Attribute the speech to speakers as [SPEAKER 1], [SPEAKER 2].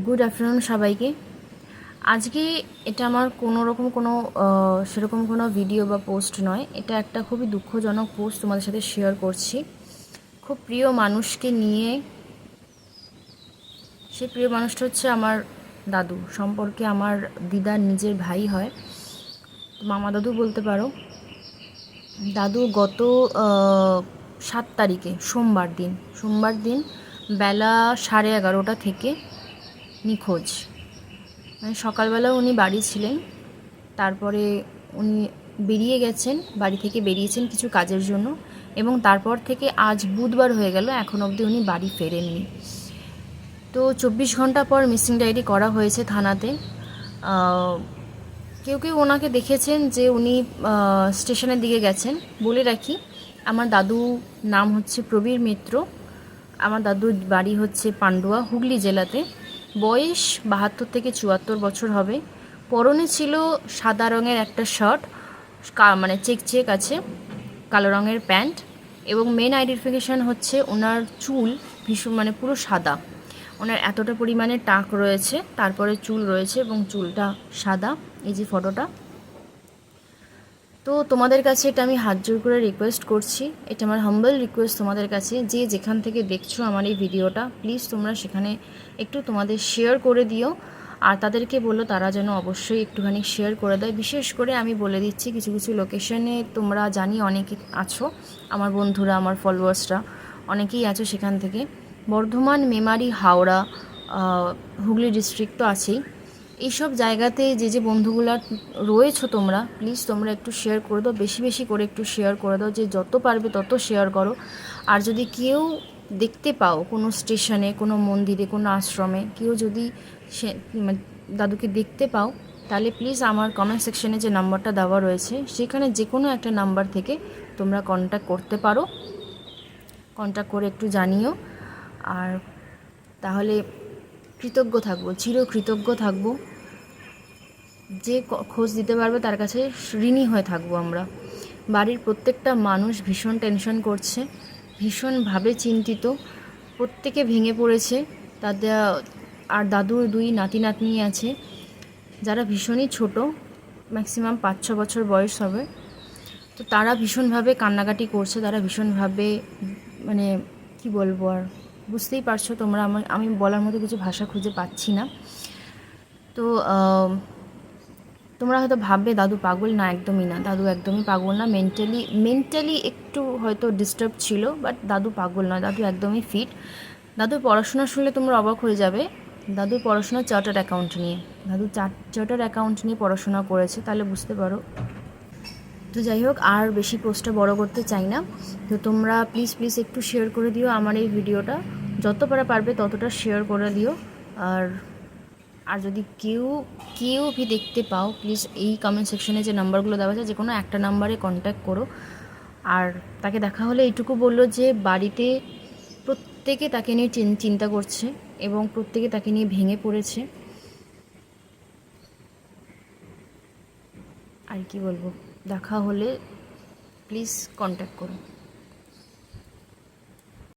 [SPEAKER 1] Good afternoon সবাইকে। আজকে এটা আমার সেরকম কোনো ভিডিও বা পোস্ট নয়, এটা একটা খুবই দুঃখজনক পোস্ট তোমাদের সাথে শেয়ার করছি। খুব প্রিয় মানুষকে নিয়ে, সেই প্রিয় মানুষটা হচ্ছে আমার দাদু, সম্পর্কে আমার দিদার নিজের ভাই হয়, মামা দাদু বলতে পারো। দাদু গত 7 তারিখে সোমবার দিন বেলা 11:30 থেকে নিখোঁজ। মানে সকালবেলা উনি বাড়ি ছিলেন, তারপরে উনি বাড়ি থেকে বেরিয়েছেন কিছু কাজের জন্য, এবং তারপর থেকে আজ বুধবার হয়ে গেল, এখন অবধি উনি বাড়ি ফেরেননি। তো 24 ঘন্টা পর মিসিং ডায়েরি করা হয়েছে থানাতে। কেউ কেউ ওনাকে দেখেছেন যে উনি স্টেশনের দিকে গেছেন। বলে রাখি, আমার দাদু নাম হচ্ছে প্রবীর মিত্র। আমার দাদুর বাড়ি হচ্ছে পান্ডুয়া, হুগলি জেলাতে। বয়স 72 থেকে 74 বছর হবে। পরনে ছিল সাদা রঙের একটা শার্ট, মানে চেক আছে, কালো রঙের প্যান্ট, এবং মেন আইডেন্টিফিকেশান হচ্ছে ওনার চুল ভীষণ, মানে পুরো সাদা। ওনার এতটা পরিমাণে টাক রয়েছে, তারপরে চুল রয়েছে এবং চুলটা সাদা। এই যে ফটোটা, তো তোমাদের কাছে এটা আমি হাত জোর করে রিকোয়েস্ট করছি, এটা আমার হাম্বল রিকোয়েস্ট তোমাদের কাছে, যে যেখান থেকে দেখছো আমার এই ভিডিওটা, প্লিজ তোমরা সেখানে একটু তোমাদের শেয়ার করে দিও। আর তাদেরকে বলো তারা যেন অবশ্যই একটুখানি শেয়ার করে দেয়। বিশেষ করে আমি বলে দিচ্ছি, কিছু কিছু লোকেশনে তোমরা জানি অনেকে আছো, আমার বন্ধুরা, আমার ফলোয়ার্সরা অনেকেই আছো সেখান থেকে। বর্ধমান, মেমারি, হাওড়া, হুগলি ডিস্ট্রিক্ট তো আছেই। এইসব জায়গাতে যে বন্ধুগুলো রয়েছো তোমরা, প্লিজ তোমরা একটু শেয়ার করে দাও, বেশি বেশি করে একটু শেয়ার করে দাও, যে যত পারবে তত শেয়ার করো। আর যদি কেউ দেখতে পাও কোনো স্টেশনে, কোনো মন্দিরে, কোনো আশ্রমে কেউ যদি দাদুকে দেখতে পাও, তাহলে প্লিজ আমার কমেন্ট সেকশনে যে নাম্বারটা দেওয়া রয়েছে সেখানে যে কোনো একটা নাম্বার থেকে তোমরা কন্ট্যাক্ট করতে পারো। কন্ট্যাক্ট করে একটু জানিও। আর তাহলে কৃতজ্ঞ থাকবো, চিরকৃতজ্ঞ থাকবো। যে খোঁজ দিতে পারবে তার কাছে ঋণী হয়ে থাকবো আমরা। বাড়ির প্রত্যেকটা মানুষ ভীষণ টেনশন করছে, ভীষণভাবে চিন্তিত, প্রত্যেকে ভেঙে পড়েছে। তাদের আর দাদুর 2 নাতি নাতনি আছে, যারা ভীষণই ছোট, ম্যাক্সিমাম 5-6 বছর বয়স হবে। তো তারা ভীষণভাবে কান্নাকাটি করছে, তারা ভীষণভাবে, মানে কি বলবো, আর বুঝতেই পারছো তোমরা, আমি বলার মতো কিছু ভাষা খুঁজে পাচ্ছি না। তো তোমরা হয়তো ভাববে দাদু পাগল, না একদমই না, দাদু একদমই পাগল না। মেন্টালি একটু হয়তো ডিস্টার্ব ছিল, বাট দাদু পাগল নয়, দাদু একদমই ফিট। দাদুর পড়াশোনা শুনলে তোমরা অবাক হয়ে যাবে। দাদুর পড়াশোনা চার্টার্ড অ্যাকাউন্ট নিয়ে, দাদু চার্টার্ড অ্যাকাউন্ট নিয়ে পড়াশোনা করেছে, তাহলে বুঝতে পারো। তো যাই হোক, আর বেশি পোস্টটা বড় করতে চাই না। তো তোমরা প্লিজ একটু শেয়ার করে দিও আমার এই ভিডিওটা, যত পারবে ততটা শেয়ার করে দিও। আর যদি কেউ ভি দেখতে পাও, প্লিজ এই কমেন্ট সেকশনে যে নাম্বারগুলো দেওয়া আছে যে কোনো একটা নাম্বারে কন্ট্যাক্ট করো। আর তাকে দেখা হলে এইটুকু বললো যে বাড়িতে প্রত্যেকে তাকে নিয়ে চিন্তা করছে এবং প্রত্যেকে তাকে নিয়ে ভেঙে পড়েছে। আর কি বলবো, দেখা হলে প্লিজ কন্ট্যাক্ট করো।